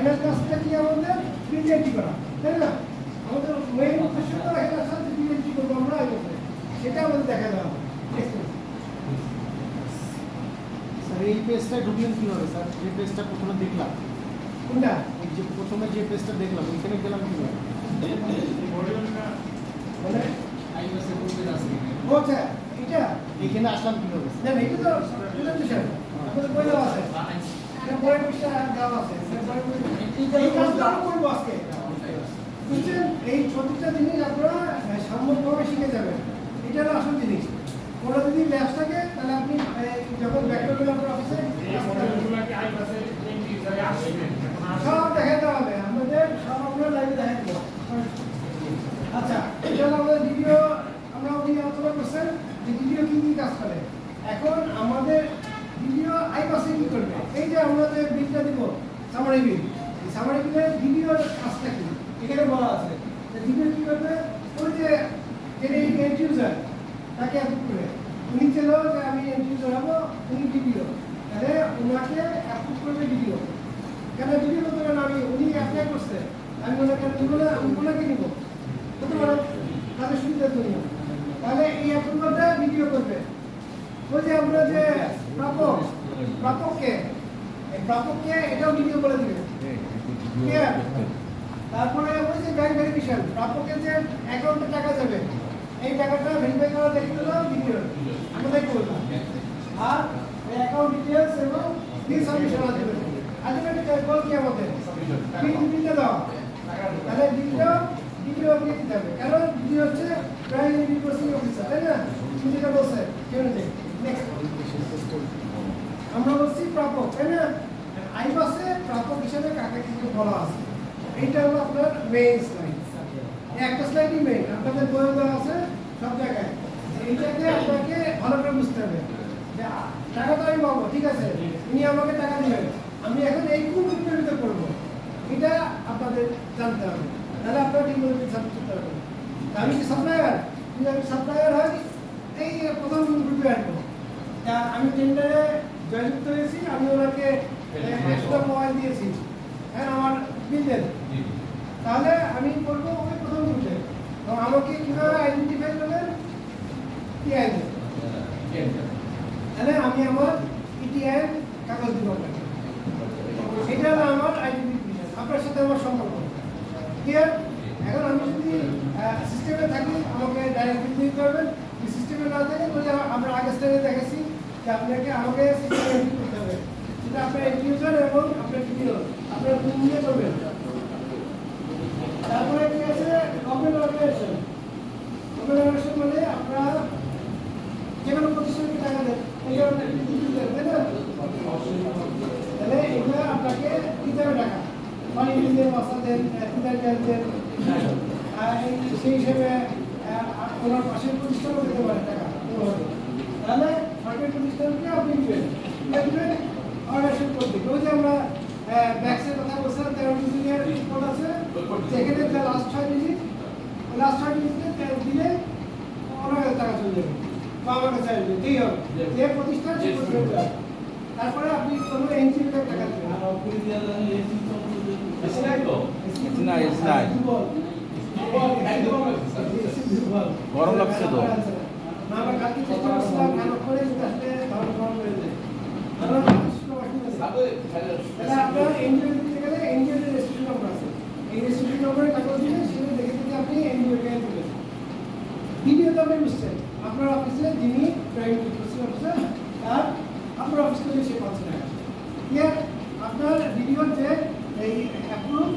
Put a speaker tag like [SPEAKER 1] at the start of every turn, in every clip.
[SPEAKER 1] Final কাজটা কি আমাদের প্রিন্ট এন্ট্রি করা, তাই না? আমাদের মেইন উদ্দেশ্য তো এটার সাথে প্রিন্ট এন্ট্রি করবো আমরা আগে, সেটা আমাদের দেখা দেওয়া হবে।
[SPEAKER 2] স্যার এই পেজটা ঢুকলেন কীভাবে স্যার? যে পেজটা প্রথমে দেখলাম,
[SPEAKER 1] কোনটা?
[SPEAKER 2] এই যে প্রথমে যে পেজটা দেখলাম ওইখানে গেলাম কীভাবে?
[SPEAKER 1] মানে আচ্ছা এটা
[SPEAKER 2] এখানে আসলাম কীভাবে?
[SPEAKER 1] না এটা তো প্রেজেন্টেশন আমাদের বই দেওয়া আছে, এটা বইয়ের পৃষ্ঠা দেওয়া আছে, এই কাজটা করবো আজকে। বুঝছেন, এই প্রত্যেকটা জিনিস আপনারা সামগ্রিকভাবে শিখে যাবেন, এটা হলো আসল জিনিস। ওরা যদি ল্যাবস থাকে তাহলে আপনি যখন ব্যাকআপ আপনার অফিসে সব দেখাতে হবে, আমাদের সব আমরা লাইভে দেখাতে দেবো। আচ্ছা, এটা হলো আমাদের ভিডিও, আমরা ওই আলোচনা করছেন যে ভিডিও কি কি কাজ করে। এখন আমাদের ভিডিও আইপাসে কি করবে? এই যে আমরা যে বিলটা দিব সামারি বিল, এই সামারি বিলের ভিডিওর কাজটা কি এখানে বলা আছে। ভিডিও কি করবে? ওই যে এন্ড ইউজার তাকে অ্যাপ্রুভ করে, উনি চাইলো যে আমি এন্ড ইউজার হবো, উনি ভিডিও, তাহলে ওনাকে অ্যাপ্রুভ করবে ভিডিও। কেন ভিডিও করতে পারেন? আমি উনি অ্যাপ্লাই করছে, আমি ওনাকে নিব না, আমি ওনাকে নিব, হতে পারে তাদের সুবিধার জন্য। তাহলে এই অ্যাপ্রুভালটা ভিডিও করবে। ওই যে আমরা যে প্রাপককে এটাও ভিডিও করে দিবে। তারপরে ওই যে ব্যাংক ভেরিফিকেশন, প্রাপকের যে অ্যাকাউন্টে টাকা যাবে, এই টাকাটা ভেরিফাই করা দেখতে হলো ভিডিও, আমরা দেখবো। আর এই অ্যাকাউন্ট ডিটেইলস এবং বিল সাবমিশন আসবে। আলটিমেটলি গোল কি আমাদের? বিলটা দাও, তাহলে বিলটা ভিডিও দিয়ে দিতে হবে, কারণ ভিডিও হচ্ছে প্রাইমারি প্রসেসিং অফিসার, তাই না? তুমি যেটা বলছে কেন নেই। আমরা বলছি প্রাপক, তাই না? আইপাসে প্রাপক হিসেবে কাকে কিন্তু বলা আছে, এইটা হলো আপনার মেইন স্লাইড। একটা স্লাইডই মেইন, আপনাদের বইয়ে দেওয়া আছে সব জায়গায়। এইটাকে আপনাকে ভালো করে বুঝতে হবে যে টাকা তো আমি পাবো, ঠিক আছে, উনি আমাকে টাকা দিবেন, আমি এখন এই কোন গ্রুপের করবো, এটা আপনাদের জানতে হবে, তাহলে আপনারা ঠিক মতো সাবমিট করতে পারবেন। আমি কি সাপ্লায়ার? যদি আমি সাপ্লায়ার হয়, এই প্রথম গ্রুপে আসবো। আমি টেন্ডারে জয়যুক্ত হয়েছি, আমি ওনাকে 100টা মোবাইল দিয়েছি, হ্যাঁ আমার বিল দেন, তাহলে আমি করবো ওই প্রথম গ্রুপে। এবং আমাকে কীভাবে আইডেন্টিফাই করবেন? টিআই, তাহলে আমি আমার ইটিআই কাগজ দিব আপনাকে, এটা হলো আমার আইডেন্টিফিকেশন, আপনার সাথে আমার সম্পর্ক। ক্লিয়ার? এখন আমি যদি সিস্টেমে থাকি, আমাকে ডাইরেক্ট বিল দিতে পারবেন। সিস্টেমে না থাকে তাহলে আমরা আগের স্লাইডে দেখেছি যে আপনাকে আমাকে সিস্টেমে এন্ট্রি করতে হবে, সেটা আপনার এন্ড ইউজার এবং আপনার ভিডিও আপনার কোন নিয়ে করবেন। তারপরে কি আছে? Government organisation. গভর্নমেন্ট অর্গানাইজেশন মানে আপনারা যে কোনো প্রতিষ্ঠানকে টাকা দেন, এই ধরনের তাই না? তাহলে এগুলো আপনাকে দিতে হবে টাকা, পানি বিল দেন, মশলা দেন, ফিল্টার গ্যাস দেন, সেই হিসেবে ওনার পাশের প্রতিষ্ঠানও দিতে পারে টাকা। তাহলে সরকারি প্রতিষ্ঠানকে আপনি দিবেন, অর্গানাইজেশন করতে। ওই যে আমরা ব্যাক্সের কথা বলছিলাম, 13 ডিজিটের কোড আছে, সেখানে যে লাস্ট 6 ডিজিট, লাস্ট 6 ডিজিটে দিলে ওনার কাছে টাকা চলে যাবে বা আমার কাছে আসবে, ঠিক হবে যে প্রতিষ্ঠান সে করতে। তারপরে আপনি কোনো এনজিওতে টাকা দেবেন। আর অপরি দিয়া জানি এনজিও তো না
[SPEAKER 2] গরম লাগছে তো।
[SPEAKER 1] না আমরা কালকে চেষ্টা করছিলাম কেন করে আসলে ভালো গরম হয়ে যায়। তাহলে আপনার এনজিও দিতে গেলে এনজিও এর রেজিস্ট্রেশন নাম্বার আছে, এই রেজিস্ট্রেশন নম্বরে টাকা দিলে সেটা দেখে থেকে আপনি এনজিও কে দিবেন। ভিডিও তো আপনি বুঝছেন, আপনার অফিসে যিনি প্রাইমারি প্রসেসিং অফিসার তার আপনার অফিস থেকে সে পাচ্ছে না। ক্লিয়ার? আপনার ভিডিওর যে এই অ্যাপ্রুভ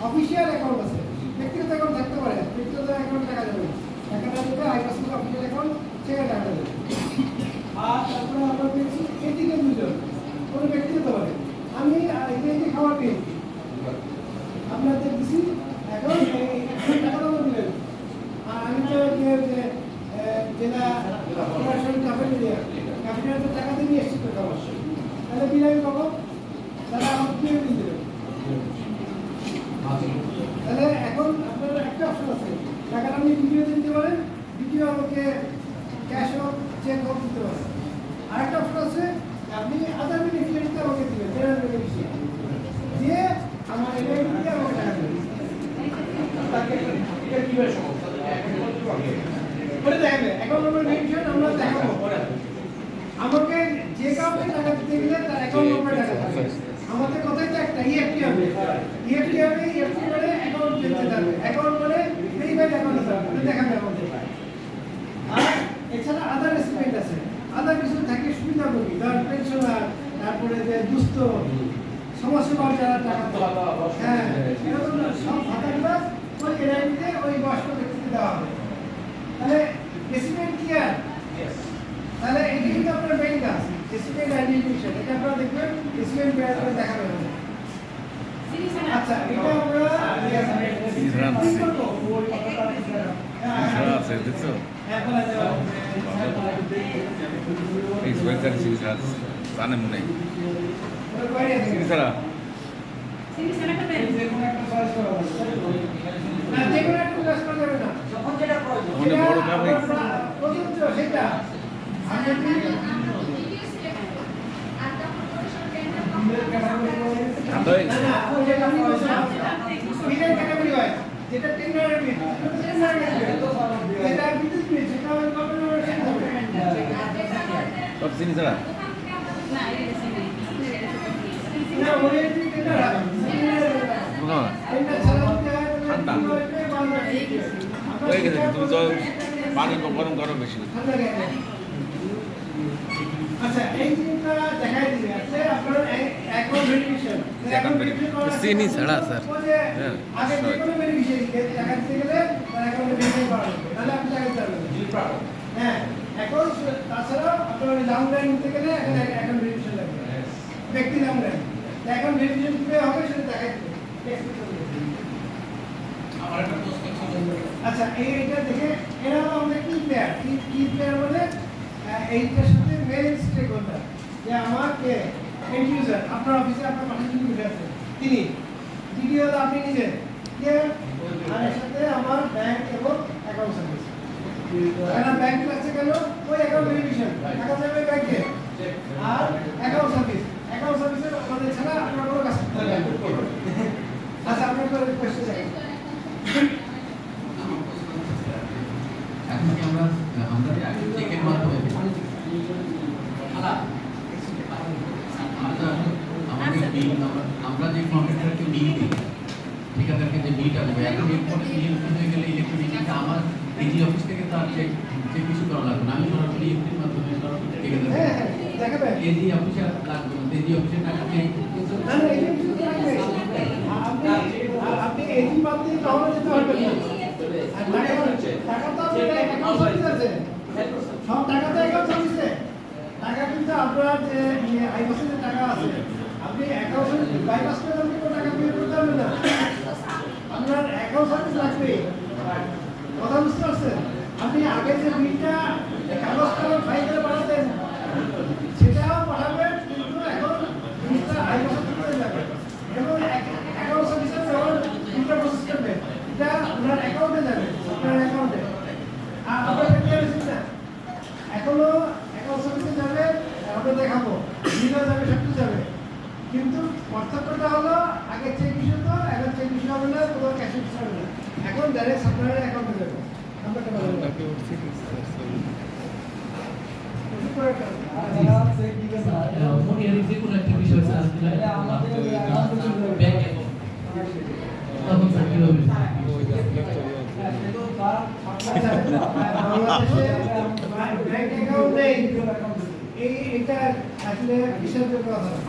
[SPEAKER 1] অফিসিয়াল অ্যাকাউন্ট আছে, ব্যক্তিগত অ্যাকাউন্ট থাকতে পারে, ব্যক্তিগত অ্যাকাউন্ট টাকা যাবে, টাকাটা দেবে আইপাসের অফিসিয়াল অ্যাকাউন্ট, সেখানে টাকা দেবে। আর তারপরে আমরা পেয়েছি এদিকে দুজন, কোনো ব্যক্তি হতে পারে, আমি এদিকে খাবার পেয়েছি, আপনাদের দিচ্ছি, এখন এই টাকাটা দিলেন। আর আমি তো জেলা প্রশাসন ক্যাপিটাল টাকা দিয়ে নিয়ে এসেছি তো খাবার, তাহলে বিল আমি পাবো, তাহলে আমাকে বিল দেবে। তাহলে এখন আপনার একটা অপশন আছে, টাকাটা আপনি ভিডিওতে দিতে পারেন, ভিডিও আমাকে ক্যাশ হোক চেক হোক দিতে পারেন। আরেকটা অপশন আছে, আপনি আদার বেনিফিশিয়ারিতে আমাকে দিবেন, জেনারেল বেনিফিশিয়ারি দিয়ে ওটা দেখাবে অ্যাকাউন্ট নম্বর ভেরিফিকেশন আমরা দেখাবো। আমাকে যে কাউকে টাকা দিতে গেলে তার অ্যাকাউন্ট নম্বর টাকা দেবে। আমাদের কথাই তো একটা ইএফটি হবে, ইএফটি মানে অ্যাকাউন্ট দেখতে যাবে, অ্যাকাউন্ট মানে ভেরিফাইড অ্যাকাউন্ট হবে, ওটা দেখাবে আমাদের। আর এছাড়া আদার এসিমেন্ট আছে, আদার কিছু থাকে সুবিধাভোগী, ধর পেনশনার, তারপরে যে দুস্থ সমাজসেবার যারা টাকা পায়, হ্যাঁ এরকম সব ভাতাগুলো ওই এনআইডিতে ওই বয়স্ক ব্যক্তিকে দেওয়া হবে। তাহলে এসিমেন্ট কি আর তাহলে এটা কিন্তু আপনার মেইন কাজ, এসিমেন্ট আইডেন্টিফিকেশন। এটা আপনারা দেখবেন এসিমেন্ট ব্যাপারে দেখাবে। আচ্ছা এটা আমরা যেটা টেন্ডারের বিল, যেটা বিদ্যুৎ বিল, সেটা ওই কর্পোরেশন হবে।
[SPEAKER 3] সব চিনি ছাড়া
[SPEAKER 1] না ওই টেন্ডার হবে, টেন্ডার ছাড়া দিতে হয়
[SPEAKER 3] ঠান্ডা হয়ে গেছে। তুমি তো পানি গরম গরম বেশি।
[SPEAKER 1] আচ্ছা এই জিনিসটা দেখাই দিবে আছে আপনার অ্যাকাউন্ট ভেরিফিকেশন।
[SPEAKER 3] চিনি ছাড়া স্যার
[SPEAKER 1] আগে যে কোনো ভেরিফিকেশন টাকা দিতে গেলে তার অ্যাকাউন্টে ভেরিফাই করা হবে, তাহলে আপনি টাকা দিতে পারবেন। হ্যাঁ অ্যাকাউন্ট তাছাড়া আপনার নাম লাইন নিতে গেলে অ্যাকাউন্ট ভেরিফিকেশন লাগবে, ব্যক্তি নাম লাইন অ্যাকাউন্ট ভেরিফিকেশন কিভাবে হবে সেটা দেখাই দিবে। আচ্ছা এইটা দেখে এরা আমাদের কি প্লেয়ার, কি প্লেয়ার বলে এইটার সাথে মেইন স্টেক হোল্ডার, যে আমার কে এন্ড ইউজার, আপনার অফিসে আপনার পাশে যিনি বসে আছেন তিনি, দ্বিতীয় হলো আপনি নিজে কে, আর এর সাথে আমার ব্যাংক এবং অ্যাকাউন্ট সার্ভিস। এখানে ব্যাংক লাগছে কেন, ওই অ্যাকাউন্ট ভেরিফিকেশন টাকা যাবে ব্যাংকে, আর অ্যাকাউন্ট সার্ভিসের আমাদের ছাড়া আপনার কোনো কাজ করতে হবে না। আচ্ছা আপনার কোনো কোয়েশ্চেন আছে?
[SPEAKER 4] এখন কি আমরা চেকের মাধ্যমে আমাদের বিল আমরা যে কম্পিউটারকে বিল দিই ঠিকাদারকে যে বিলটা দেবো, এখন এরপরে বিল হয়ে গেলে ইলেকট্রনিক আমার এজি অফিস থেকে তো আর চেক কিছু করা লাগবে না, আমি সরাসরি ইউপির মাধ্যমে ঠিকাদার এজি অফিসে লাগবে না, এজি অফিসের টাকা
[SPEAKER 1] আপনি এজি বাদ দিয়ে তাহলে যেতে পারবেন না। টাকা তো আপনার অ্যাকাউন্ট সার্ভিস আছে, সব টাকা তো অ্যাকাউন্ট সার্ভিসে, টাকা কিন্তু আপনার যে আইবাসের টাকা আছে আপনি অ্যাকাউন্ট বাইপাস করে আপনি কোনো টাকা পে করতে পারবেন না, আপনার অ্যাকাউন্ট সার্ভিস লাগবে। কথা বুঝতে পারছেন? আপনি আগে যে বিলটা কাগজ ফাইল করে পাঠাতেন সেটাও পাঠাবেন, কিন্তু এখন জিনিসটা আইবাসের থেকে যাবে এবং অ্যাকাউন্ট সার্ভিসের যখন বিলটা প্রসেস করবে এটা আপনার অ্যাকাউন্টে যাবে, আপনার অ্যাকাউন্টে। আর আপনার পেমেন্ট না এখনো অ্যাকাউন্ট সার্ভিসে যাবে, আমরা দেখাবো বিলও যাবে, সব কিছু যাবে, কিন্তু পার্থক্যটা হলো আগে চেক ইস্যু হতো, এখন চেক ইস্যু হবে না, কোনো ক্যাশ ইস্যু হবে না, এখন ডাইরেক্ট সাপ্লায়ারের অ্যাকাউন্টে যাবে। নাম্বারটা বলুন।
[SPEAKER 4] যে কোনো একটা বিষয় স্যার ব্যাংক তখন স্যার কিভাবে
[SPEAKER 1] বাংলাদেশে ব্যাংক অ্যাকাউন্ট নেই, এইটা আসলে বিশেষ কথা না।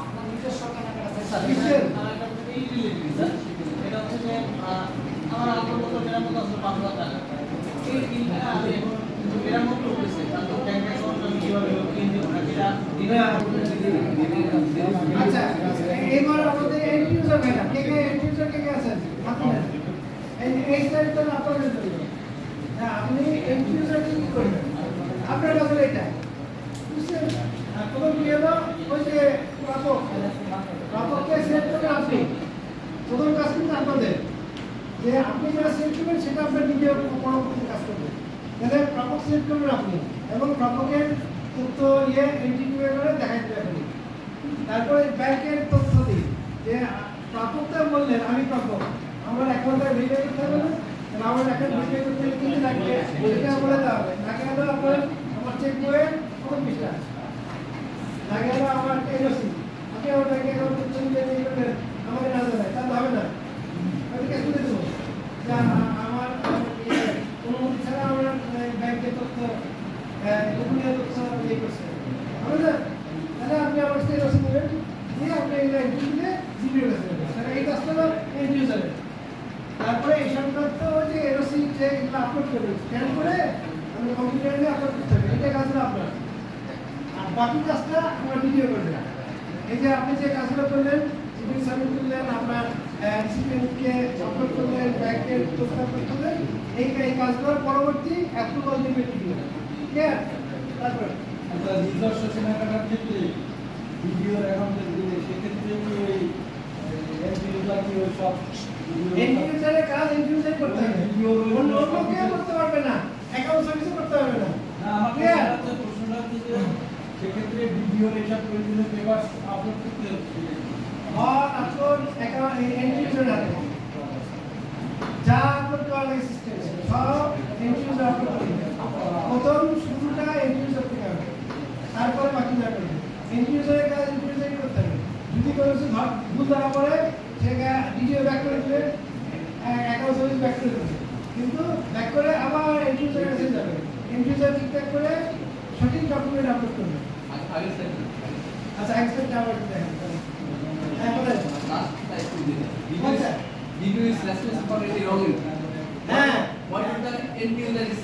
[SPEAKER 5] এটা হচ্ছে যে আমার আপনার মতো মেরামত আছে 5,000 টাকা, এই বিলটা আমি মেরামত করতেছি, তারপর ব্যাংক অ্যাকাউন্ট আমি কিভাবে কিনে দেবো না যেটা দিনে।
[SPEAKER 1] আচ্ছা এবার আমাদের এন্ড ইউজার ভাইরা কে এন্ড ইউজার কে আছেন আপনি না, এই সাইডটা আপনাদের জন্য। হ্যাঁ আপনি এন্ড ইউজার কি করবেন, আপনার কাছে এটা বুঝছেন। প্রথম কি হলো ওই যে প্রাপককে সেট করে আপনি প্রথম কাজ কিন্তু আপনাদের, যে আপনি যেটা সেট করবেন সেটা আপনার নিজে পরবর্তী কাজ করবেন। তাহলে প্রাপক সেট করবেন আপনি এবং প্রাপকের তথ্য এন্ট্রি করে দেখাই দেবেন আপনি। তারপরে ব্যাংকের তথ্য দিই যে প্রাপকটা বললেন আমি প্রাপক, আমার অ্যাকাউন্টে ভেরিফাই করতে হবে না, তাহলে আমার একটা ভিডিও করতে গেলে কি লাগবে সেটা বলে দেওয়া হবে। লাগে হলো আপনার আমার চেক বইয়ে কত পৃষ্ঠা আছে, লাগে হলো আমার এনওসি, আপনি আমার ব্যাংক অ্যাকাউন্ট করছেন যে এই করবেন আমাকে না দেয় তাহলে হবে না, আমি ক্যাশ করে দেবো যে আমার অনুমতি ছাড়া আমার ব্যাংকের তথ্য গোপনীয় তথ্য ইয়ে করছে হবে না। তাহলে আপনি আমার কাছে এনওসি নেবেন, নিয়ে আপনি এগুলো এন্ট্রি দিলে জিপির কাছে নেবেন। তাহলে এই কাজটা হলো এন্ড ইউজারের। তারপরে এই সংক্রান্ত যে এনওসি যে এগুলো আপলোড করবেন, স্ক্যান করে আমি কম্পিউটারে নিয়ে আপলোড করতে হবে, এটা কাজটা আপনার। আর বাকি কাজটা আমরা ভিডিও করবেন। এই যে আপনি যে কাজগুলো করলেন, জিপির সাবমিট করলেন, আপনার রিসিপিয়েন্টকে আপলোড করলেন, ব্যাংকের তথ্য আপলোড করলেন, এই কাজগুলোর পরবর্তী অ্যাপ্রুভাল দেবে ভিডিও। ঠিক আছে? তারপর
[SPEAKER 6] আচ্ছা, নিজস্ব কেনাকাটার ক্ষেত্রে ভিডিওর অ্যাকাউন্টে দিলে সেক্ষেত্রে কি ওই এন্ড ইউজার কি ওই সব
[SPEAKER 1] এন্ড ইউজারের কাজ এন্ড ইউজার করতে হবে, অন্য কেউ করতে পারবে না, অ্যাকাউন্ট সার্ভিসও করতে পারবে না।
[SPEAKER 6] না আমার প্রশ্নটা হচ্ছে যে সেক্ষেত্রে ভিডিওর এইসব প্রয়োজনীয় পেপার আপলোড করতে হচ্ছে
[SPEAKER 1] এখন অ্যাকাউন্ট এন্ড ইউজার আছে যা আপলোড করা লাগে সিস্টেমে সব এন্ড ইউজার আপলোড করবে। প্রথম শুরুটা এন্ড ইউজার থেকে হবে, তারপরে বাকি যা করবে এন্ড ইউজারের কাজ এন্ড ইউজারই করতে হবে। যদি কোনো কিছু ভুল ধরা পড়ে সেটা ভিডিও ব্যাক করে দেবে, অ্যাকাউন্ট সার্ভিস ব্যাক করে দেবে, কিন্তু ব্যাক করে আবার এন্ড ইউজারের কাছে যাবে, এন্ড ইউজার ঠিকঠাক করে সঠিক ডকুমেন্ট আপলোড করবে। আচ্ছা এক্সপেক্ট আবার দেখেন হ্যাঁ বলেন
[SPEAKER 4] Video is responsible for any wrong input.
[SPEAKER 1] হ্যাঁ
[SPEAKER 4] What if the end user is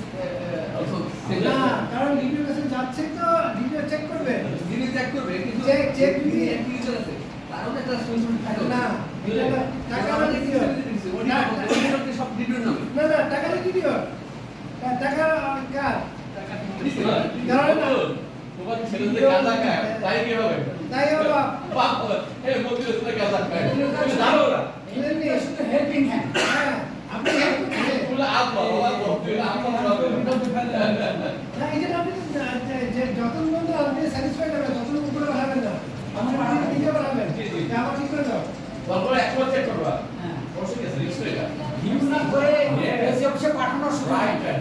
[SPEAKER 4] also saying
[SPEAKER 1] না,
[SPEAKER 4] that?
[SPEAKER 1] কারণ ভিডিও কাছে যাচ্ছে তো ভিডিও চেক করবে।
[SPEAKER 4] Video check করবে কিন্তু
[SPEAKER 1] check যদি
[SPEAKER 4] end user আছে তারও তো একটা রেসপন্সিবিলিটি থাকে
[SPEAKER 1] না, এটা টাকা ভিডিও
[SPEAKER 4] সব ভিডিওর নামে
[SPEAKER 1] না না টাকা ভিডিও টাকা কার
[SPEAKER 4] তোমার ছেলে যে গাঁজা খায় তাই কি হবে?
[SPEAKER 1] তাই হলো
[SPEAKER 4] বাপ এ মন্দিরে তো গাঁজা খায় তুমি জানো না
[SPEAKER 1] এমনি শুধু হেল্পিং হ্যান্ড। হ্যাঁ আপনি হেল্প করতে
[SPEAKER 4] তুমি আত্মা তুমি আত্মা
[SPEAKER 1] না এই যে আপনি যে যত পর্যন্ত আপনি স্যাটিসফাইড হবেন তত উপরে বাড়াবেন না, আপনি বাড়িতে দিকে বাড়াবেন যে আমার ঠিক করে দাও।
[SPEAKER 4] তারপরে একবার চেক করবা অবশ্যই আছে রিস্ক এটা
[SPEAKER 5] ভিউ না করে এসি অফিসে পাঠানোর সময়
[SPEAKER 4] রাইট রাইট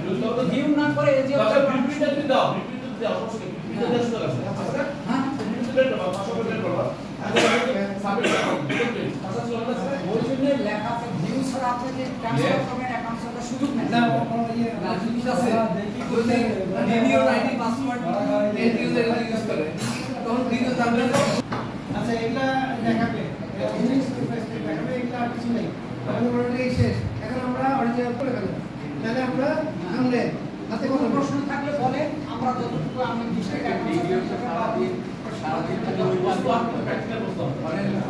[SPEAKER 5] ভিউ না করে এসি
[SPEAKER 4] তবে
[SPEAKER 5] অফিসে
[SPEAKER 4] বিপিটা তুমি দাও বিপিটা দাও অবশ্যই বিপিটা দেওয়ার সুযোগ আছে আচ্ছা
[SPEAKER 5] হ্যাঁ
[SPEAKER 4] বিপিটা বের করবা 500 বের করবা সাবমিট করো আচ্ছা চলো না
[SPEAKER 5] ওই জন্য লেখা আছে ভিউ ছাড়া আপনাকে ট্রান্সফার করবেন অ্যাকাউন্ট সার্ভিস সুযোগ নেই।
[SPEAKER 1] না ইয়ে
[SPEAKER 4] না জিনিস আছে বলতে video ID password and user use করে তখন ভিডিও জানবে না।
[SPEAKER 1] আচ্ছা এগুলা দেখাবে দেখাবে এগুলা আর কিছু নেই, এখন অলরেডি শেষ। এখন আমরা অরিজিনাল করে ফেলবো, তাহলে আমরা সামনে হাতে
[SPEAKER 5] কোনো
[SPEAKER 1] কোনো
[SPEAKER 5] প্রশ্ন থাকলে বলেন, আমরা যতটুকু আমরা ডিস্ট্রিক্ট অ্যাকাউন্ট সার্ভিস
[SPEAKER 4] সারাদিন থেকে ওই বস্তু আপনার প্র্যাকটিক্যাল বস্তু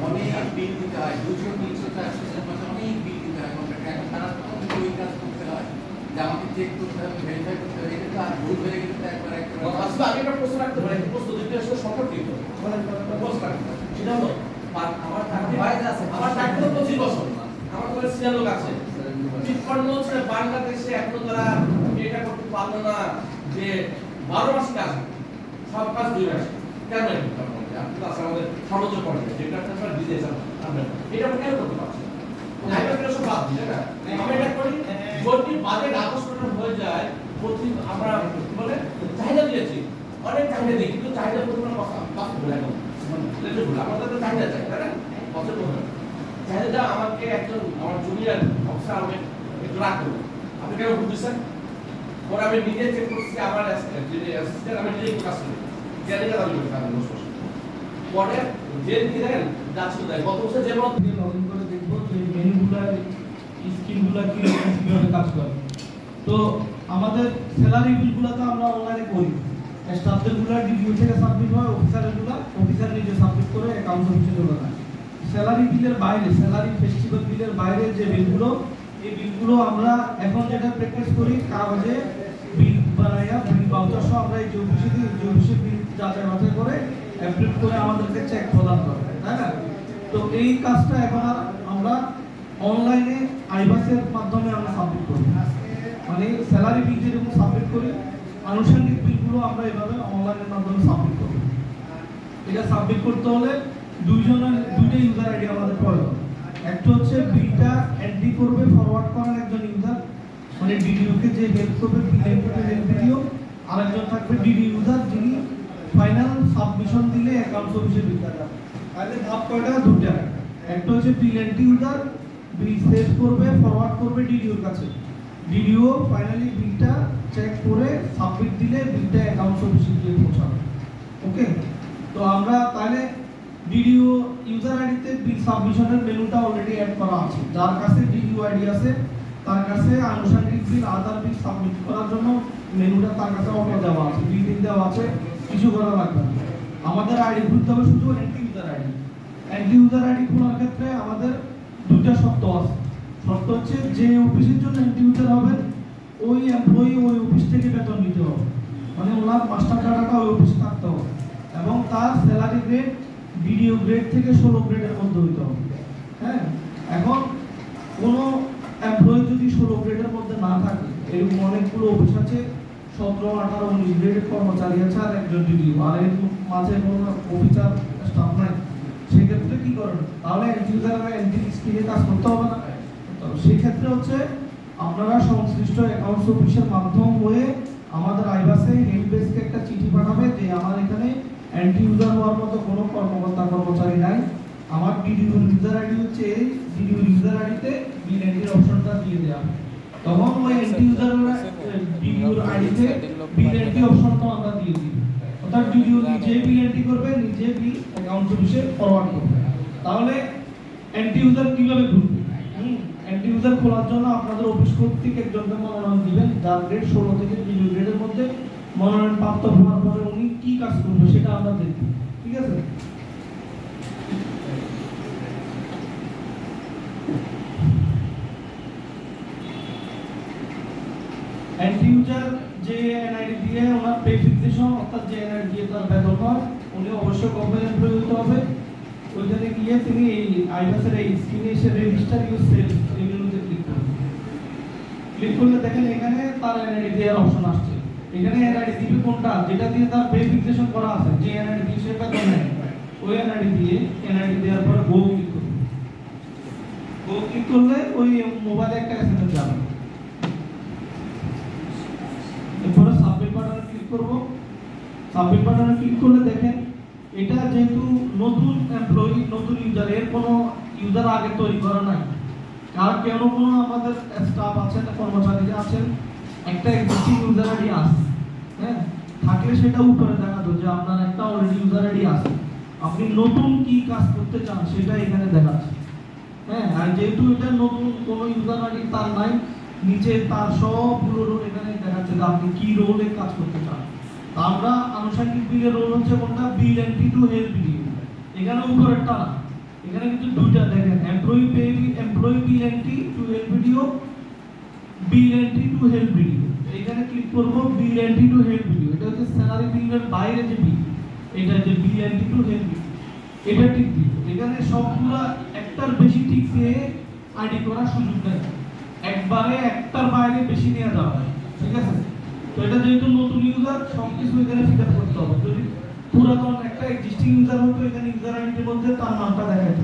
[SPEAKER 4] অনেক বিল দিতে হয় 200 300 400 অনেক বিল দিতে হয় কন্ট্রাক্টে এখন তারা তো ওই কাজ করতে হয় যে আমাকে চেক করতে হবে ভেরিফাই করতে হবে এটা তো আর ভুল হয়ে গেলে তো একবার আসলে আগে একটা প্রশ্ন রাখতে পারি প্রশ্ন দিতে আসলে সম্পর্কিত প্রশ্ন রাখতে সেটা হলো আমার বয়স আছে আমার চাকরি তো 25 বছর আমার তো সিনিয়র লোক আছে চিটফান্ড হচ্ছে বাংলাদেশে এখনো তারা এটা করতে পারলো না যে 12 মাস কাজ সব কাজ 2 মাস কেন আপনি তো আমাদের সর্বোচ্চ পর্যায়ে যেটা আপনারা বিদেশ আমরা এটা আমরা কেন করতে পারছি না এটা সব বাদ দিলে না আমরা এটা করি যদি বাজেট আকর্ষণ হয়ে যায় প্রতি আমরা কি বলে চাহিদা দিয়েছি অনেক চাহিদা দিই কিন্তু চাহিদা পরিমাণ কত বলে এখন লেটে বলে আমাদের তো চাহিদা চাই তাই না কত বলে চাহিদা আমাকে একজন আমার জুনিয়র অফিসার আমাকে একটু রাখতো আপনি কেন বুঝছেন পরে আমি নিজে চেক করছি আমার অ্যাসিস্ট্যান্ট আমি নিজেই কাজ করি জায়গা দাবি করতে পারেন বসে পরে যে কি দেখেন যাচ্ছে তাই গত বছর যে মত
[SPEAKER 6] লগ ইন করে দেখবো যে মেনুগুলার স্কিমগুলো কিভাবে কাজ করে। তো আমাদের স্যালারি বিলগুলো তো আমরা অনলাইনে করি, স্টাফদেরগুলো ডিডিও থেকে সাবমিট হয়, অফিসারগুলো অফিসার নিজে সাবমিট করে অ্যাকাউন্ট অফিসে জমা দেয়। স্যালারি বিলের বাইরে স্যালারি ফেস্টিভ্যাল বিলের বাইরে যে বিলগুলো এই বিলগুলো আমরা এখন যেটা প্র্যাকটিস করি কাগজে বিল বানাইয়া বিল বাউচার সহ আমরা এই যে অফিসে বিল যাচাই বাছাই করে অ্যাপ্রুভ করে আমাদেরকে চেক প্রদান করে, তাই না? তো এই কাজটা এখন আর আমরা অনলাইনে আইবাসের মাধ্যমে আমরা সাবমিট করি, মানে স্যালারি বিল যেরকম সাবমিট করি আনুষঙ্গিক বিলগুলো আমরা এভাবে অনলাইনের মাধ্যমে সাবমিট করি। এটা সাবমিট করতে হলে দুইটা ইউজার আইডি আমাদের প্রয়োজন। একটা হচ্ছে বিলটা এন্ট্রি করবে ফরওয়ার্ড করার একজন ইউজার, মানে ডিডিওকে যে হেল্প করবে হেল্প ভিডিও, আরেকজন থাকবে ডিডি ইউজার যিনি ফাইনাল সাবমিশন দিলে অ্যাকাউন্ট অফিসে বিলটা যাবে। তাহলে ধাপ কয়টা? দুটো। একটা হচ্ছে বিল ইউজার বিল সেভ করবে, ফরওয়ার্ড করবে ডিডিওর কাছে, ডিডিও ফাইনালি বিলটা চেক করে সাবমিট দিলে বিলটা অ্যাকাউন্ট অফিসে গিয়ে পৌঁছাবে। ওকে, তো আমরা তাহলে ডিডিও ইউজার আইডিতে বিল সাবমিশনের মেনুটা অলরেডি অ্যাড করা আছে। যার কাছে ডিডিও আইডি আছে তার কাছে আনুষঙ্গিক বিল আদার বিল সাবমিট করার জন্য মেনুটা তার কাছে অটো দেওয়া আছে, বিল দেওয়া আছে, কিছু করা লাগবে না। আমাদের আইডি খুলতে হবে শুধু anti user ID. Anti user ID খোলার ক্ষেত্রে আমাদের দুটো শর্ত আছে। শর্ত হচ্ছে যে অফিসের জন্য এন্টি ইউজার হবে ওই এমপ্লয়ি ওই অফিস থেকে বেতন নিতে হবে, মানে ওনার মাস্টার কার্ডটা ওই অফিসে থাকতে হবে এবং তার স্যালারি গ্রেড ভিডিও গ্রেড থেকে 16 গ্রেডের মধ্যে হইতে হবে। হ্যাঁ, এখন কোনো এমপ্লয়ি যদি 16 গ্রেডের মধ্যে না থাকে, এরকম অনেকগুলো অফিস আছে 17, 18, 19 গ্রেডের কর্মচারী আছে আর একজন ডিডিও, আর এর মাঝে কোনো অফিসার স্টাফ নাই, সেক্ষেত্রে কি করেন? তাহলে এন্টি ইউজাররা এন্টি স্ক্রিনে কাজ করতে হবে না। তো সেই ক্ষেত্রে হচ্ছে আপনারা সংশ্লিষ্ট অ্যাকাউন্টস অফিসের মাধ্যম হয়ে আমাদের আইবাসে হেল্প ডেস্কে একটা চিঠি পাঠাবে যে আমার এখানে এন্টি ইউজার হওয়ার মতো কোনো কর্মকর্তা কর্মচারী নাই, আমার ডিডিও ইউজার আইডি হচ্ছে এই ডিডিও ইউজার আইডিতে বিল এন্ট্রির অপশনটা দিয়ে দেওয়া। তখন ওই এন্টি ইউজাররা ডিডিওর আইডিতে বিল এন্ট্রি অপশনটা আমরা দিয়ে দিই। অর্থাৎ ডিডিও নিজে বিল এন্ট্রি করবে, নিজে বিল অ্যাকাউন্টস অফিসে ফরওয়ার্ড করবে। তাহলে এন্টি ইউজার কিভাবে খুলবে? এন্টি ইউজার খোলার জন্য আপনাদের অফিস কর্তৃক একজনকে মনোনয়ন দিবেন, যার গ্রেড 16 থেকে 20 গ্রেডের মধ্যে মনোনয়ন প্রাপ্ত হওয়ার পরে উনি কি কাজ করবে সেটা আমরা দেখব। ঠিক আছে? এন্টি ইউজার যে এনআইডি দিয়ে ওনার পে ফিক্সেশন অর্থাৎ যে এনআইডি দিয়ে তার বেতন হয়, উনি অবশ্যই কোম্পানি এমপ্লয়ি হতে হবে। ওইখানে গিয়ে তিনি এই আইবাসের এই স্ক্রিনে এসে রেজিস্টার ইউর সেলফ এই মেনুতে ক্লিক করবেন। ক্লিক করলে দেখেন এখানে তার এনআইডি দেওয়ার অপশন আসছে। এখানে এনআইডি দিবে কোনটা? যেটা দিয়ে তার পে ফিক্সেশন করা আছে, যে এনআইডি দিয়ে সে বেতন নেয়, ওই এনআইডি দিয়ে এনআইডি দেওয়ার পরে গো ক্লিক করবেন। গো ক্লিক করলে ওই মোবাইলে একটা এসএমএস যাবে। এরপরে সাবমিট বাটনে ক্লিক করব। সাবমিট বাটনে ক্লিক করলে দেখেন এটা যেহেতু নতুন এমপ্লয়ি নতুন ইউজার, এর কোনো ইউজার আগে তৈরি করা নাই, আর কেন কোনো আমাদের স্টাফ আছেন কর্মচারীরা আছেন একটা এক্সিস্টিং ইউজার আইডি আছে, হ্যাঁ, থাকলে সেটা উপরে দেখাতো যে আপনার একটা অলরেডি ইউজার আইডি আছে, আপনি নতুন কি কাজ করতে চান সেটা এখানে দেখাচ্ছে। হ্যাঁ, আর যেহেতু এটা নতুন কোনো ইউজার আইডি তার নাই, নিচে তার সবগুলো রোল এখানে দেখাচ্ছে যে আপনি কি রোলে কাজ করতে চান। আমরা আনুষঙ্গিক বিলের রোল হচ্ছে কোনটা? বিল এন্ট্রি টু হেল্প ভিডিও। এখানে উপরেরটা না, এখানে কিন্তু দুইটা দেখেন, employee bill entry to help video, bill entry to help video. এখানে ক্লিক করব বিল এন্ট্রি টু হেল্প ভিডিও। এটা হচ্ছে স্যালারি বিলের বাইরে যে বিল, এটা যে বিল এন্ট্রি টু হেল্প ভিডিও, এটা ঠিক দিব। এখানে সবগুলা একটার বেশি ঠিক দিয়ে আইডি করার সুযোগ নেই, একবারে একটার বাইরে বেশি নেওয়া যাবে না। ঠিক আছে? তো এটা যেহেতু নতুন ইউজার, সবকিছু এখানে ফিল আপ করতে হবে। যদি পুরাতন একটা এক্সিস্টিং ইউজার হতো, এখানে ইউজার আইডির মধ্যে তার নামটা দেখাতো,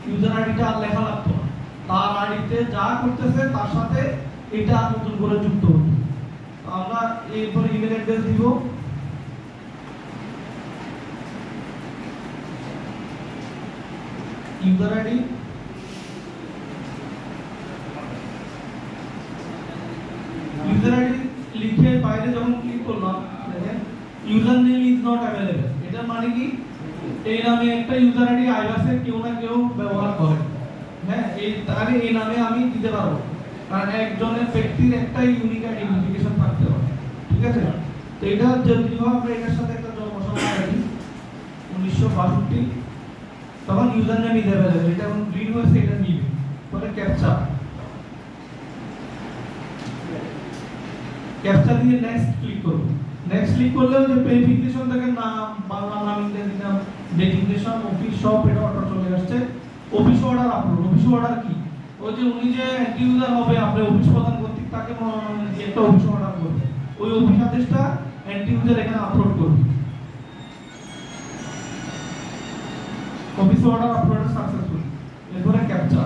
[SPEAKER 6] ইউজার আইডিটা আর লেখা লাগতো না, তার আইডিতে যা করতেছে তার সাথে এটা নতুন করে যুক্ত হতো। আমরা এরপর ইমেল অ্যাড্রেস দিব। ইউজার আইডি, ইউজার আইডি লিখে বাইরে যখন ক্লিক করলাম দেখেন user name is not available. এটা মানে কি? এই নামে একটা ইউজার আইডি আইবাসে কেউ না কেউ ব্যবহার করে। হ্যাঁ, এই তাহলে এই নামে আমি দিতে পারবো, কারণ একজনের ব্যক্তির একটা ইউনিক আইডেন্টিফিকেশন থাকতে হবে। ঠিক আছে? তো এটা যদি আমরা এটার সাথে একটা জন্মসংখ্যা আইডি 1962, তখন ইউজার নেম ইজ अवेलेबल। এটা এখন গ্রিন হয়েছে, এটা নিবে পরে ক্যাপচা দিয়ে নেক্সট ক্লিক করব। নেক্সট ক্লিক করলে যে ভেরিফিকেশন দেখেন নাম, বাংলা নাম, ইংরেজি নাম, ডেজিগনেশন, অফিস সব এটা অটো চলে আসছে। Office order upload. Office order কি? ওই যে উনি যে এন্টি ইউজার হবে, আপনি অফিস প্রদান কর্তৃক তাকে মনোনয়ন দিয়ে একটা অফিস অর্ডার করবে, ওই অফিস আদেশটা এন্টি ইউজার এখানে আপলোড করবে। Office order upload successful. এরপরে ক্যাপচা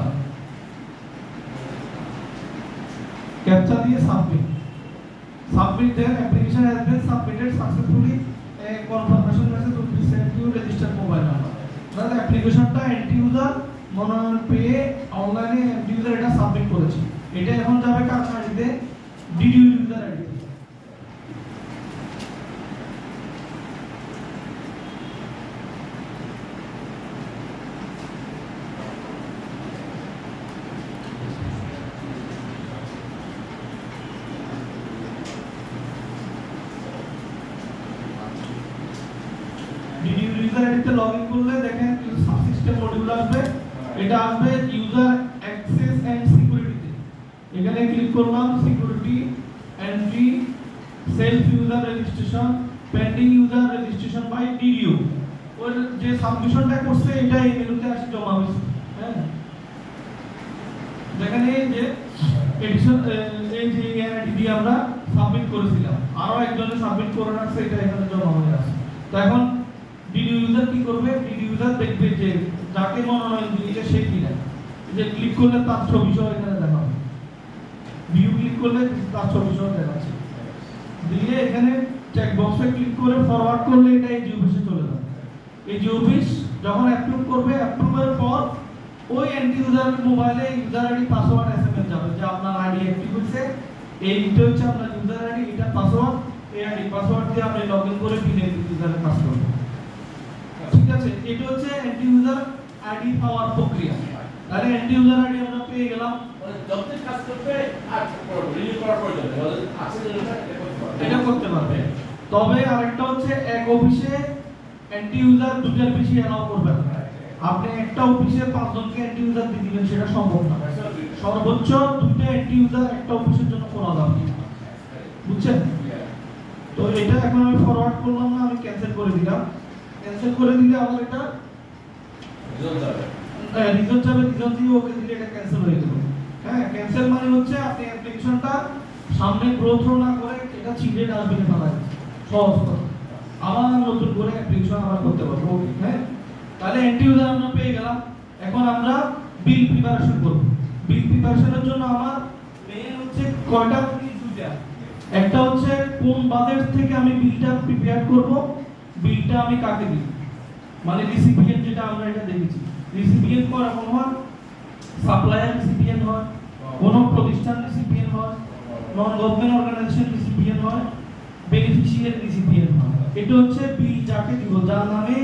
[SPEAKER 6] ক্যাপচা দিয়ে সাবমিট দেন application has been submitted successfully confirmation message will be sent to registered mobile number তাহলে অ্যাপ্লিকেশনটা এন্ড ইউজার মনোনয়ন পেয়ে অনলাইনে এন্ড ইউজার এটা সাবমিট করেছে এটা এখন যাবে কার আইডিতে ডিডিউ ইউজার আইডি ইউজার আইডিতে লগইন করলে দেখেন সাবসিস্টেম মডিউল আসবে এটা আসবে ইউজার অ্যাক্সেস এন্ড সিকিউরিটিতে এখানে ক্লিক করলাম security entry self user registration pending user registration by DDO ওর যে সাবমিশনটা করছে এটা এই মেনুতে আসে জমা হয়েছে হ্যাঁ দেখেন এই যে এডিশন এই যে আইডি দিয়ে আমরা সাবমিট করেছিলাম আরো একজনে সাবমিট করে রাখছে এটা এখানে জমা হয়ে আছে তো এখন ডিডি ইউজার কি করবে ডিডি ইউজার দেখবে যে যাকে মনোনয়ন দিয়েছে সে কিনা যে ক্লিক করলে তার ছবি সহ এখানে দেখাবে ভিউ ক্লিক করলে তার ছবি সহ দেখাচ্ছে দিয়ে এখানে চেক বক্সে ক্লিক করে ফরওয়ার্ড করলে এটা এই জিওফিসে চলে যাবে এই জিওফিস যখন অ্যাপ্রুভ করবে অ্যাপ্রুভের পর ওই এন্ড ইউজার মোবাইলে ইউজার আইডি পাসওয়ার্ড এসএমএস যাবে যে আপনার আইডি অ্যাক্টিভ হয়েছে এইটা হচ্ছে আপনার ইউজার আইডি এটা পাসওয়ার্ড এই আইডি পাসওয়ার্ড দিয়ে আপনি লগইন করে ফিরে ইউজারের কাজ করবেন ঠিক আছে এটা হচ্ছে এন্ড ইউজার আইডি পাওয়ার প্রক্রিয়া তাহলে এন্ড ইউজার আইডি আমরা পেয়ে গেলাম
[SPEAKER 7] যতদিন কাজ করবে আর রিনিউ করার প্রয়োজন নেই আছে
[SPEAKER 6] এটা করতে পারবে তবে আরেকটা হচ্ছে এক অফিসে এন্ড ইউজার দুটার বেশি এলাও করবে না আপনি একটা অফিসে 5 জনকে এন্ড ইউজার দিয়ে দিবেন সেটা সম্ভব না সর্বোচ্চ দুটো এন্ড ইউজার একটা অফিসের জন্য খোলা যাবে বুঝছেন তো এটা এখন আমি ফরওয়ার্ড করলাম না আমি ক্যান্সেল করে দিলাম ক্যান্সেল করে দিলে আমার এটা রিজন যাবে রিজন দিয়ে ওকে দিলে এটা ক্যান্সেল হয়ে যাবে হ্যাঁ ক্যান্সেল মানে হচ্ছে আপনি অ্যাপ্লিকেশনটা সামনে গ্রোথ না করে এটা ছিঁড়ে ডাস্টবিনে ফেলা যাচ্ছে সহজ কথা আবার নতুন করে অ্যাপ্লিকেশন আবার করতে পারবো ওকে হ্যাঁ তাহলে এন্ড ইউজার আমরা পেয়ে গেলাম এখন আমরা বিল প্রিপারেশন করব বিল প্রিপারেশনের জন্য আমার মেইন হচ্ছে কয়টা জিনিস দুইটা একটা হচ্ছে কোন বাজেট থেকে আমি বিলটা প্রিপেয়ার করব বিলটা আমি কাকে দিব মানে রিসিপিয়েন্ট যেটা আমরা এটা দেখেছি রিসিপিয়েন্ট কোন হয় সাপ্লায়ার রিসিপিয়েন্ট হয় কোন প্রতিষ্ঠান রিসিপিয়েন্ট হয় নন গভর্নমেন্ট অর্গানাইজেশন রিসিপিয়েন্ট হয় বেনিফিশিয়ারি রিসিপিয়েন্ট হয় এটা হচ্ছে বিল যাকে দিব যার নামে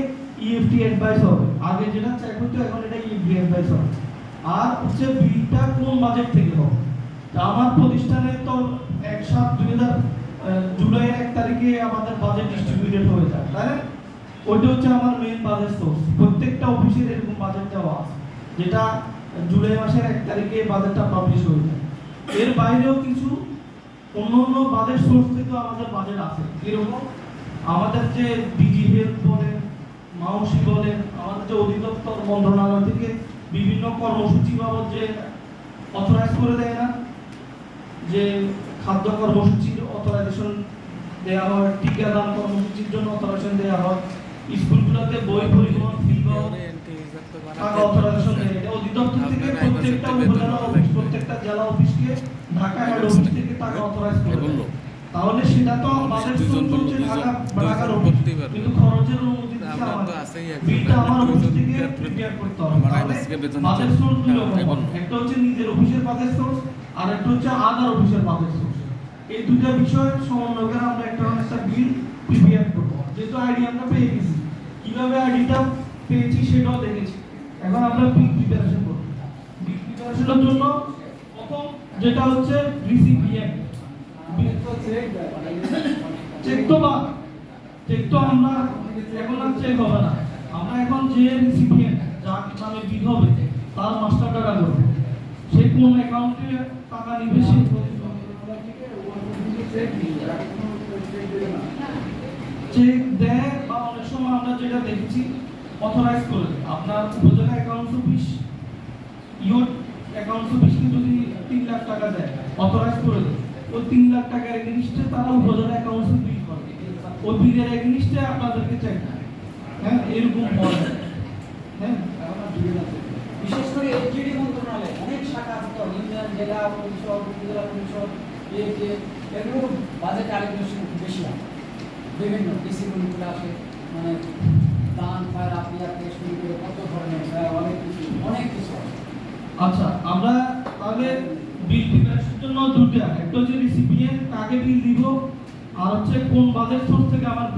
[SPEAKER 6] ইএফটি অ্যাডভাইস হবে আগে যেটা চেক হতো এখন এটা ইএফটি অ্যাডভাইস হবে আর হচ্ছে বিলটা কোন বাজেট থেকে হবে তা আমার প্রতিষ্ঠানে তো 1/7/2000 জুলাইয়ের 1 তারিখে আমাদের বাজেট ডিস্ট্রিবিউটেড হয়ে যায় তাই না ওইটা হচ্ছে আমার মেইন বাজেট সোর্স প্রত্যেকটা অফিসের এরকম বাজেট দেওয়া আছে যেটা জুলাই মাসের 1 তারিখে বাজেটটা পাবলিশ হয়ে যায় এর বাইরেও কিছু অন্যান্য বাজেট সোর্স থেকে আমাদের বাজেট আছে এরকম আমাদের যে ডিজি হেলথ বলেন মাউসি বলেন আমাদের যে অধিদপ্তর মন্ত্রণালয় থেকে বিভিন্ন কর্মসূচি বাবদ যে অথরাইজ করে দেয় না যে খাদ্য কর্মসূচির অথরাইজেশন দেওয়া হয় টিকাদান কর্মসূচির জন্য অথরাইজেশন দেওয়া হয় স্কুলগুলোতে বই পরিবহন ফি টাকা অথরাইজেশন দেয় এটা অধিদপ্তর থেকে প্রত্যেকটা উপজেলা অফিস প্রত্যেকটা জেলা অফিসকে ঢাকা হেড অফিস থেকে টাকা অথরাইজ করে দেয় তাহলে সেটা তো বাজেট হচ্ছে ঢাকার অফিস কিন্তু খরচের অনুমতি দিচ্ছে আমাদের বিলটা আমার অফিস থেকে প্রিপেয়ার করতে হবে বাজেট সোর্স দুটো একটা হচ্ছে নিজের অফিসের বাজেট সোর্স আর একটা হচ্ছে আদার অফিসের বাজেট সোর্স এই দুটো বিষয় সমন্বয় করে আমরা একটা বিল প্রিপেয়ার করব যেহেতু আইডি আমরা পেয়ে গেছি কিভাবে আইডিটা পেয়েছি সেটাও দেখেছি এখন আমরা বিল প্রিপারেশন করব বিল প্রিপারেশনের জন্য প্রথম যেটা হচ্ছে রিসিপিয়েন্ট চেক তো আমরা এখন আর চেক হবে না আমরা এখন যে রিসিপিয়েন্ট যার নামে বিল হবে তার মাস্টার টাকা করব সে কোন অ্যাকাউন্টে টাকা নিবে সে চেক দেয় বা অনেক সময় আমরা যেটা দেখেছি অথরাইজ করে আপনার উপজেলা অ্যাকাউন্টস অফিস ইউট অ্যাকাউন্টস অফিসকে যদি 3 লাখ টাকা দেয় অথরাইজ করে দেয় ওই 3 লাখ টাকার এগেইনস্টে তারা উপজেলা অ্যাকাউন্টস বিল করে ওই বিলের এগেইনস্টে আপনাদেরকে চেক দেয় হ্যাঁ এরকম হয় হ্যাঁ
[SPEAKER 5] বিশেষ করে এসডিডি মন্ত্রণালয়ে অনেক শাখা আছে তো ইউনিয়ন
[SPEAKER 8] জেলা পরিষদ উপজেলা পরিষদ এগুলো বাজেট আরেকটু বেশি আছে বিভিন্ন ডিসিপ্লিনগুলো আছে মানে দান ফায়ার আপিয়া থেকে শুরু করে কত ধরনের অনেক কিছু আছে।
[SPEAKER 6] আচ্ছা আমরা তাহলে বিল প্রিপারেশনের জন্য দুটো, একটা হচ্ছে রিসিপিয়েন্ট কাকে বিল দিব, আর হচ্ছে কোন বাজেট সোর্স থেকে আমার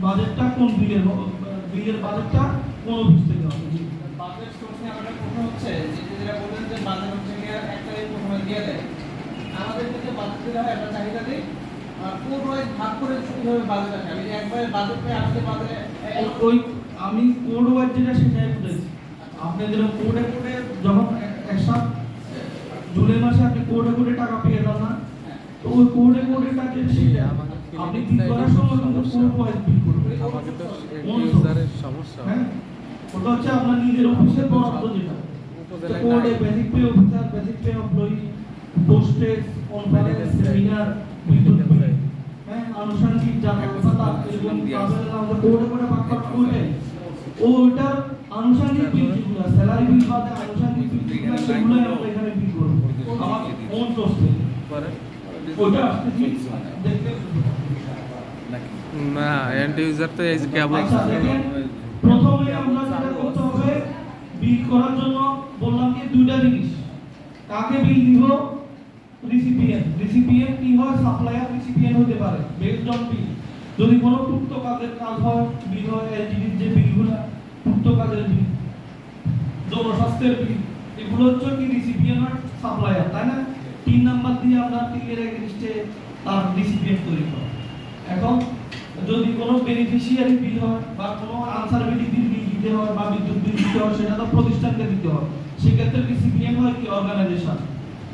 [SPEAKER 6] বাজেটটা কোন বিলের বাজেটটা কোন অফিস থেকে হবে।
[SPEAKER 5] বাজেট সোর্স নিয়ে আমরা প্রথম হচ্ছে যেটা বললেন যে বাজেট হচ্ছে একটাই প্রথমে দিয়ে দেয় আমাদের যে বাজেট দেওয়া হয় একটা চাহিদা দিই আর কোড ওয়াইজ ভাগ করে কিভাবে বাজেট আসে আমি একবারে বাজেট পেয়ে আমাদের বাজেটে
[SPEAKER 6] ওই আমি কোড ওয়াইজ যেটা সেটাই বলেছি আপনি যেরকম কোডে যখন একটা জুলাই মাসে আপনি কোডে টাকা পেয়ে যান না, তো ওই কোডে টাকা সেটা আপনি বিল করার সময় কিন্তু কোড ওয়াইজ বিল করবেন।
[SPEAKER 3] আমাকে তো ইউজারের সমস্যা
[SPEAKER 6] হ্যাঁ ওটা হচ্ছে আপনার নিজের অফিসের বরাদ্দ যেটা কোডে basic pay officer, basic pay employee, postage, conference, seminar, বিদ্যুৎ বিল, হ্যাঁ আনুষঙ্গিক যাতায়াত ভাতা এবং কাজের আমাদের কোডে ভাগ করে ওটা আনুষঙ্গিক বিল যেগুলো স্যালারি বিল বাদে আনুষঙ্গিক বিল যেগুলো সেগুলো আমরা এখানে বিল করব আমার ওন সোর্স থেকে ওটা আসতে দেখতে
[SPEAKER 3] না এন্ড ইউজার তো এই কেবল
[SPEAKER 6] প্রথমে আমরা যেটা করতে হবে বিল করার জন্য বললাম কি দুইটা জিনিস কাকে বিল দিব রিসিপিয়েন্ট কি হয় সাপ্লায়ার রিসিপিয়েন্ট হতে পারে বেসড অন বিল যদি কোনো পূর্ত কাজের কাজ হয় বিল হয় এলজিডির যে বিলগুলো পূর্ত কাজের বিল জনস্বাস্থ্যের বিল এগুলো হচ্ছে কি রিসিপিয়েন্ট আর সাপ্লায়ার তাই না 3 নাম্বার দিয়ে আমরা তিনের এগেইনস্টে তার রিসিপিয়েন্ট তৈরি করি। এখন যদি কোনো বেনিফিশিয়ারি বিল হয় বা কোনো আনসারবিলিটি বিল দিতে হয় বা বিদ্যুৎ বিল দিতে হয় সেটা তো প্রতিষ্ঠানকে দিতে হয় সেক্ষেত্রে রিসিপিয়েন্ট হয় কি অর্গানাইজেশন।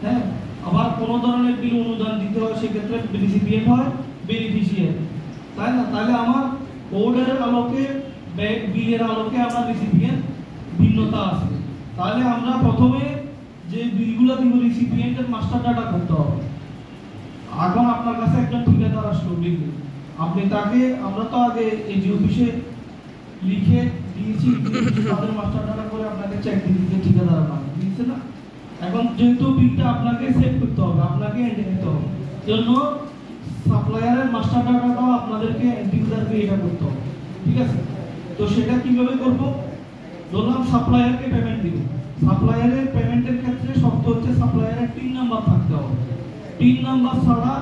[SPEAKER 6] হ্যাঁ আবার কোনো ধরনের বিল অনুদান দিতে হয় সেক্ষেত্রে রিসিপিয়েন্ট হয় বেনিফিশিয়ারি তাই না। তাহলে আমার কোডের আলোকে বিলের আলোকে আমার রিসিপিয়েন্ট ভিন্নতা আছে। তাহলে আমরা প্রথমে যে বিলগুলো দিব রিসিপিয়েন্টের মাস্টার ডাটা করতে হবে। এখন আপনার কাছে একজন ঠিকাদার আসলো বিল আপনি তাকে আমরা তো আগে এজি অফিসে লিখে দিয়েছি তাদের মাস্টার ডাটা করে আপনাকে চেক দিতে ঠিকাদার আপনাকে দিচ্ছে না। এখন যেহেতু বিলটা আপনাকে সেভ করতে হবে আপনাকে এন্ট্রি দিতে হবে জন্য সাপ্লায়ারের মাস্টার ডাটাটাও আপনাদেরকে এন্ড ইউজারকে এটা করতে হবে ঠিক আছে। তো সেটা কিভাবে করব ধরলাম সাপ্লায়ারকে পেমেন্ট দিব সাপ্লায়ারের পেমেন্টের ক্ষেত্রে শর্ত হচ্ছে সাপ্লায়ারের 3 নাম্বার থাকতে হবে 3 নাম্বার ছাড়া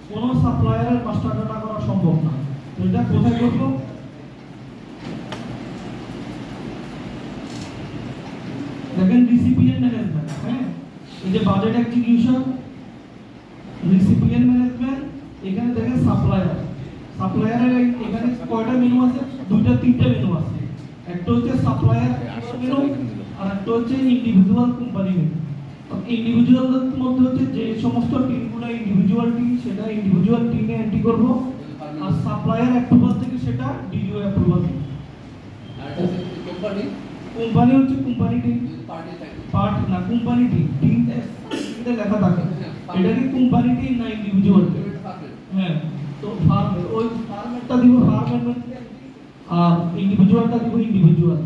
[SPEAKER 6] কোনো সাপ্লায়ারের মাস্টার ডাটা করা সম্ভব না। তো এটা কোথায় করব দেখেন রিসিপিয়েন্ট ম্যানেজমেন্ট হ্যাঁ এই যে বাজেট এক্সিকিউশন রিসিপিয়েন্ট ম্যানেজমেন্ট এখানে দেখেন সাপ্লায়ারের এখানে কয়টা মেনু আছে দুইটা তিনটা মেনু আছে একটা হচ্ছে সাপ্লায়ার মেনু আর একটা হচ্ছে ইন্ডিভিজুয়াল কোম্পানি মেনু। ইন্ডিভিজুয়ালের মধ্যে হচ্ছে যে সমস্ত টিমগুলো ইন্ডিভিজুয়াল টিম সেটা ইন্ডিভিজুয়াল টিমে এন্ট্রি করব আর সাপ্লায়ার অ্যাপ্রুভাল থেকে সেটা ডিডিও অ্যাপ্রুভাল
[SPEAKER 4] আর
[SPEAKER 6] কোম্পানি হচ্ছে কোম্পানি টিম পার্ট না কোম্পানি টিম এতে লেখা থাকে এটা কি কোম্পানি টিম না ইন্ডিভিজুয়াল হ্যাঁ তো ফার্মের ওই ফার্মেরটা দিব ফার্মের মধ্যে আর ইন্ডিভিজুয়ালটা দিব ইন্ডিভিজুয়াল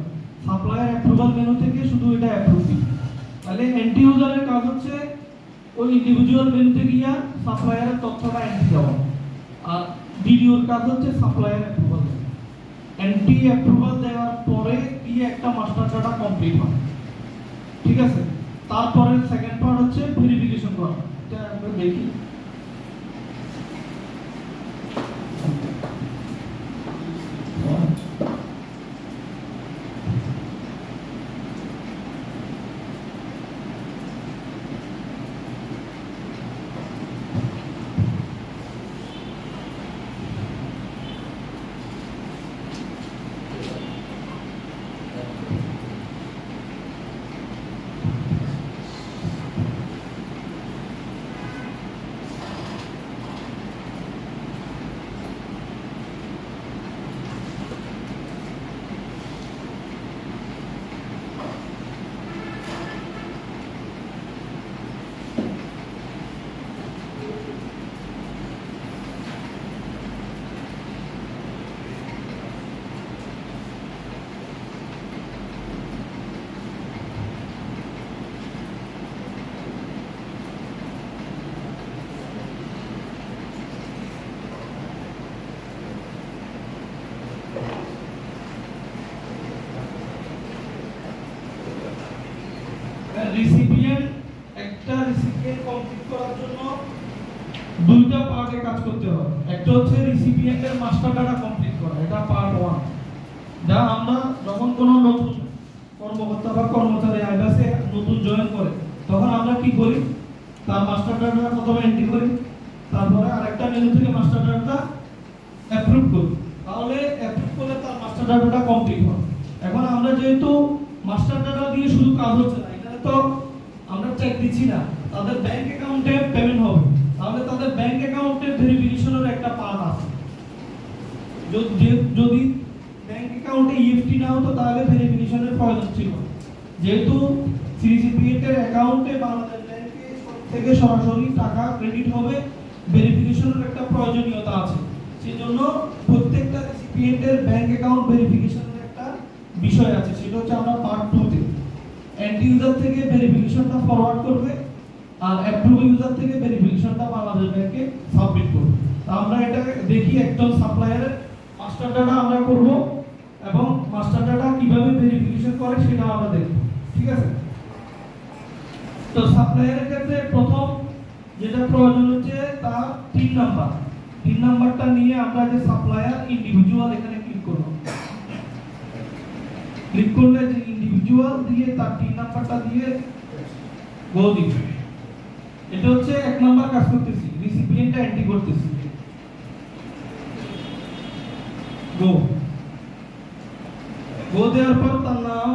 [SPEAKER 6] সাপ্লায়ার অ্যাপ্রুভাল মেনু থেকে শুধু এটা অ্যাপ্রুভ তাহলে এন্টি ইউজারের কাজ হচ্ছে ওই ইন্ডিভিজুয়াল মেনুতে গিয়া সাপ্লায়ারের তথ্যটা এন্ট্রি দেওয়া আর ডিডিওর কাজ হচ্ছে সাপ্লায়ার অ্যাপ্রুভাল এন্ট্রি অ্যাপ্রুভাল দেওয়ার পরে কি একটা মাস্টার ডাটা কমপ্লিট হয় ঠিক আছে। তারপরে সেকেন্ড পার্ট হচ্ছে ভেরিফিকেশন করা এটা আমরা দেখি রিসিপিয়েন্ট একটা রিসিপিয়েন্ট কমপ্লিট করার জন্য দুইটা পার্টে কাজ করতে হয়। একটা হচ্ছে রিসিপিয়েন্টের মাস্টার ডাটা কমপ্লিট করা, এটা পার্ট 1। যা আমরা যখন কোনো নতুন কর্মকর্তা বা কর্মচারী আইবাসে নতুন জয়েন করে তখন আমরা কি করি, তার মাস্টার ডাটা প্রথমে এন্ট্রি করি, তারপরে আরেকটা মেনু থেকে মাস্টার ডাটাটা অ্যাপ্রুভ করি, তাহলে অ্যাপ্রুভ করলে তার মাস্টার ডাটাটা কমপ্লিট হয়। এখন আমরা যেহেতু মাস্টার ডাটা দিয়ে শুধু কাজ হচ্ছে না, এখানে তো আমরা চেক দিচ্ছি না, তাদের ব্যাংক অ্যাকাউন্টে পেমেন্ট হবে, তাহলে তাদের ব্যাংক অ্যাকাউন্টের ভেরিফিকেশনের একটা পার্ট আছে। যদি ব্যাংক অ্যাকাউন্টে ইএফটি না হতো তাহলে ভেরিফিকেশনের প্রয়োজন ছিল। যেহেতু সিরিসিপিএর অ্যাকাউন্টে বাংলাদেশ ব্যাংকে থেকে সরাসরি টাকা ক্রেডিট হবে, ভেরিফিকেশনের একটা প্রয়োজনীয়তা আছে। সেজন্য প্রত্যেকটা রেসিপিয়েন্টের ব্যাংক অ্যাকাউন্ট ভেরিফিকেশনের একটা বিষয় আছে, সেটা হচ্ছে আমরা পার্ট 2 তে এন্ড ইউজার থেকে ভেরিফিকেশনটা ফরওয়ার্ড করবে আর অ্যাপ্রুভ ইউজার থেকে ভেরিফিকেশনটা বাংলাদেশ ব্যাংকে সাবমিট করবে। তো আমরা এটা দেখি একজন সাপ্লায়ারের মাস্টার ডাটা আমরা করব এবং মাস্টার ডাটা কিভাবে ভেরিফিকেশন করে সেটা আমরা দেখব, ঠিক আছে? তো সাপ্লায়ারের ক্ষেত্রে প্রথম যেটা প্রয়োজন হচ্ছে তার তিন নাম্বারটা নিয়ে আমরা যে সাপ্লায়ার ইন্ডিভিজুয়াল এখানে ক্লিক করব। ক্লিক করলে যে ইন্ডিভিজুয়াল দিয়ে তার তিন নাম্বারটা দিয়ে গো দিবে। এটা হচ্ছে 1 নাম্বার কাজ করতেছি, রিসিপিয়েন্টটা এন্ট্রি করতেছি, গো দেওয়ার পর তার নাম,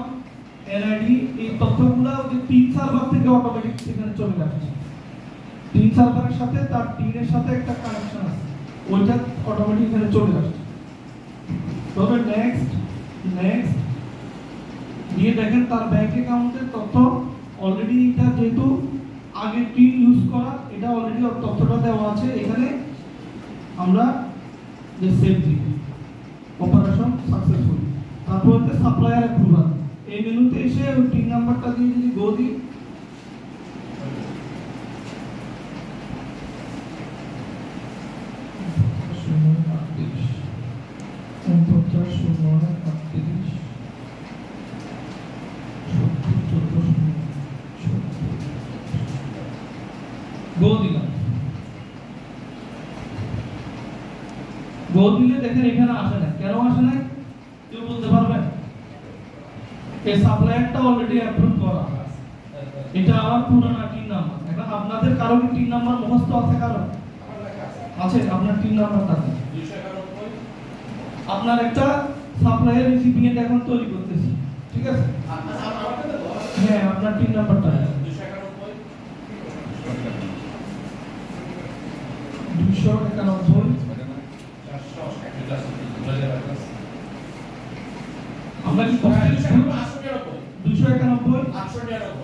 [SPEAKER 6] এনআইডি, এই তথ্যগুলো যে 3 সার্ভার থেকে অটোমেটিক সেখানে চলে আসছে। 3 সার্ভারের সাথে তার 3 এর সাথে একটা কানেকশন আছে, ওইটা অটোমেটিক এখানে চলে আসছে। তবে নেক্সট দিয়ে দেখেন তার ব্যাংক অ্যাকাউন্টের তথ্য অলরেডি, এটা যেহেতু আগে টিম ইউজ করা, এটা অলরেডি তথ্যটা দেওয়া আছে এখানে। আমরা যে সেভ দিই, অপারেশন সাকসেসফুল। তারপর হচ্ছে সাপ্লায়ার অ্যাপ্রুভাল, এই মেনুতে এসে ওই টিম নাম্বারটা দিয়ে যদি গো দিই, গো দিলাম। গো দিলে দেখেন এখানে আসে না, কেন আসে না কেউ বলতে পারবেন? এই সাপ্লায়ারটা অলরেডি অ্যাপ্রুভ করা, এটা আমার পুরানো টিন নাম্বার। এখন আপনাদের কারো কি টিন নাম্বার মুখস্থ আছে? কারো আছে? আপনার টিন নাম্বারটা আছে। আপনার একটা সাপ্লায়ার রিসিপিয়েন্ট এখন তৈরি করতেছি, ঠিক আছে? হ্যাঁ, আপনার টিন নাম্বারটা 291 আমরা কি 291 891